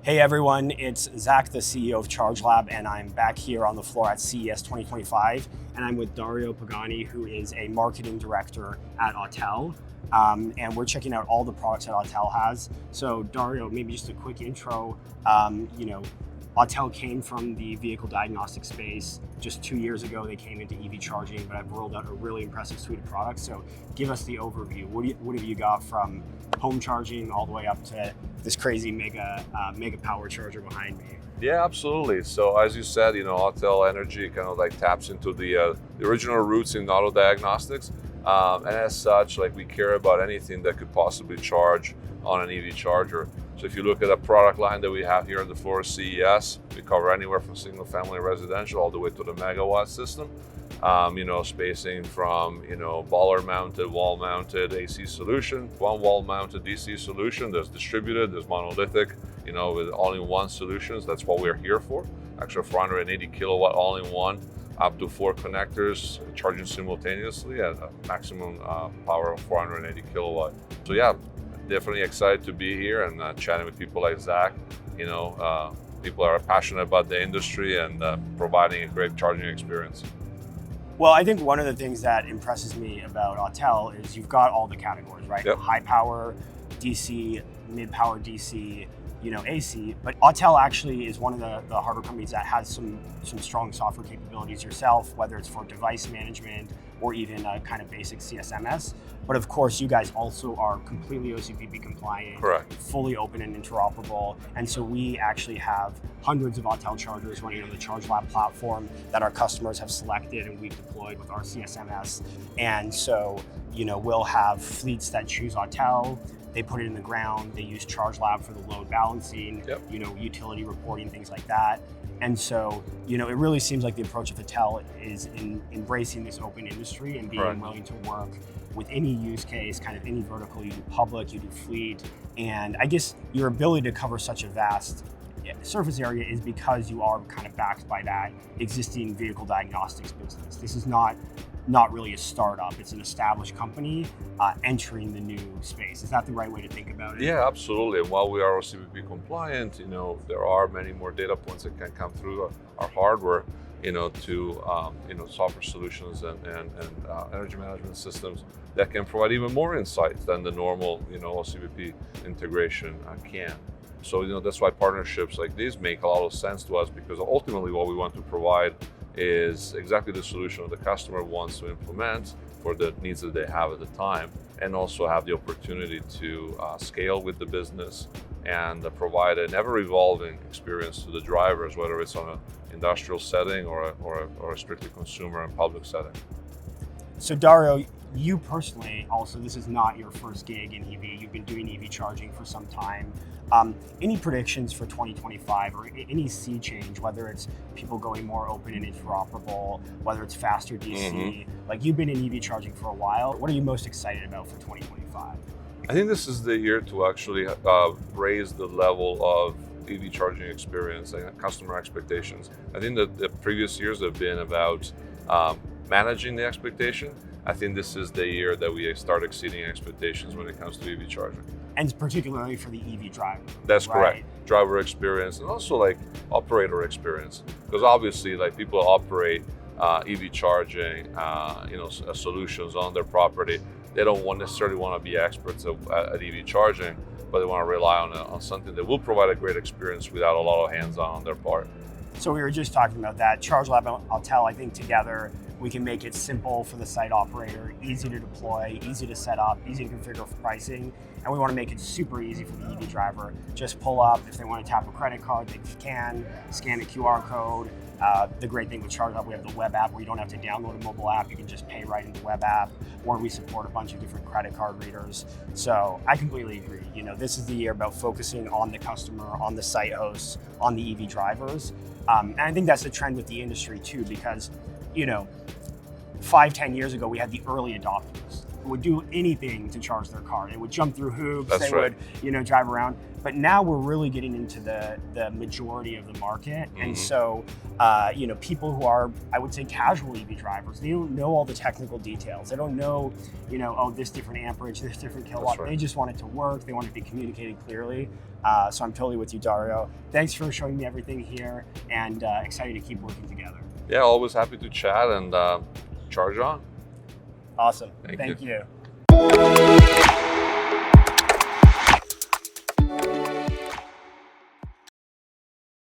Hey everyone, it's Zach, the CEO of Charge Lab, and I'm back here on the floor at CES 2025, and I'm with Dario Pagani, who is a marketing director at Autel, and we're checking out all the products that Autel has. So Dario, maybe just a quick intro. Autel came from the vehicle diagnostic space. Just 2 years ago, they came into EV charging, but I've rolled out a really impressive suite of products. So give us the overview. What have you got from home charging all the way up to this crazy mega power charger behind me? Yeah, absolutely. So as you said, Autel Energy kind of like taps into the original roots in auto diagnostics. And as such, we care about anything that could possibly charge on an EV charger. So if you look at a product line that we have here on the floor of CES, we cover anywhere from single family residential all the way to the megawatt system. Spacing from, baller mounted, wall mounted AC solution, one wall mounted DC solution, there's distributed, there's monolithic, with all-in-one solutions. That's what we're here for. Actually 480 kilowatt all-in-one, up to 4 connectors charging simultaneously at a maximum power of 480 kilowatt. So yeah, definitely excited to be here and chatting with people like Zach. People are passionate about the industry and providing a great charging experience. Well, I think one of the things that impresses me about Autel is you've got all the categories, right? Yep. High power DC, mid power DC, AC. But Autel actually is one of the hardware companies that has some strong software capabilities yourself, whether it's for device management or even a kind of basic CSMS. But of course, you guys also are completely OCPP compliant, Correct. Fully open and interoperable. And so we actually have hundreds of Autel chargers running on the Charge Lab platform that our customers have selected and we've deployed with our CSMS. And so, we'll have fleets that choose Autel. They put it in the ground, they use Charge Lab for the load balancing, Yep. Utility reporting, things like that. And so, it really seems like the approach of Autel is in embracing this open industry and being Correct. willing to work with any use case, kind of any vertical. You do public, you do fleet. And I guess your ability to cover such a vast surface area is because you are kind of backed by that existing vehicle diagnostics business. This is not really a startup, it's an established company entering the new space. Is that the right way to think about it? Yeah, absolutely. And while we are OCPP compliant, there are many more data points that can come through our hardware, to software solutions and energy management systems that can provide even more insights than the normal, OCPP integration can. So, that's why partnerships like these make a lot of sense to us, because ultimately what we want to provide is exactly the solution that the customer wants to implement for the needs that they have at the time, and also have the opportunity to scale with the business and provide an ever-evolving experience to the drivers, whether it's on an industrial setting or a strictly consumer and public setting. So Dario, you personally also, this is not your first gig in EV. You've been doing EV charging for some time. Any predictions for 2025 or any sea change, whether it's people going more open and interoperable, whether it's faster DC? Mm-hmm. You've been in EV charging for a while. What are you most excited about for 2025? I think this is the year to actually raise the level of EV charging experience and customer expectations. I think that the previous years have been about managing the expectation. I think this is the year that we start exceeding expectations when it comes to EV charging. And particularly for the EV driver. That's right? correct. Driver experience and also operator experience. Because obviously people operate EV charging solutions on their property. They don't necessarily want to be experts at EV charging, but they want to rely on something that will provide a great experience without a lot of hands-on their part. So we were just talking about that. Charge Lab and Autel, I think together we can make it simple for the site operator, easy to deploy, easy to set up, easy to configure for pricing. And we want to make it super easy for the EV driver. Just pull up. If they want to tap a credit card, they can scan a QR code. The great thing with Charge Lab, we have the web app where you don't have to download a mobile app. You can just pay right in the web app, or we support a bunch of different credit card readers. So I completely agree. This is the year about focusing on the customer, on the site hosts, on the EV drivers. And I think that's the trend with the industry too, because 5-10 years ago, we had the early adopters. would do anything to charge their car. They would jump through hoops. That's they right. would, drive around. But now we're really getting into the majority of the market, and so people who are, I would say, casual EV drivers, they don't know all the technical details. They don't know, oh, this different amperage, this different kilowatt. Right. They just want it to work. They want it to be communicated clearly. So I'm totally with you, Dario. Thanks for showing me everything here, and excited to keep working together. Yeah, always happy to chat, and charge on. Awesome. Thank Thank you. you.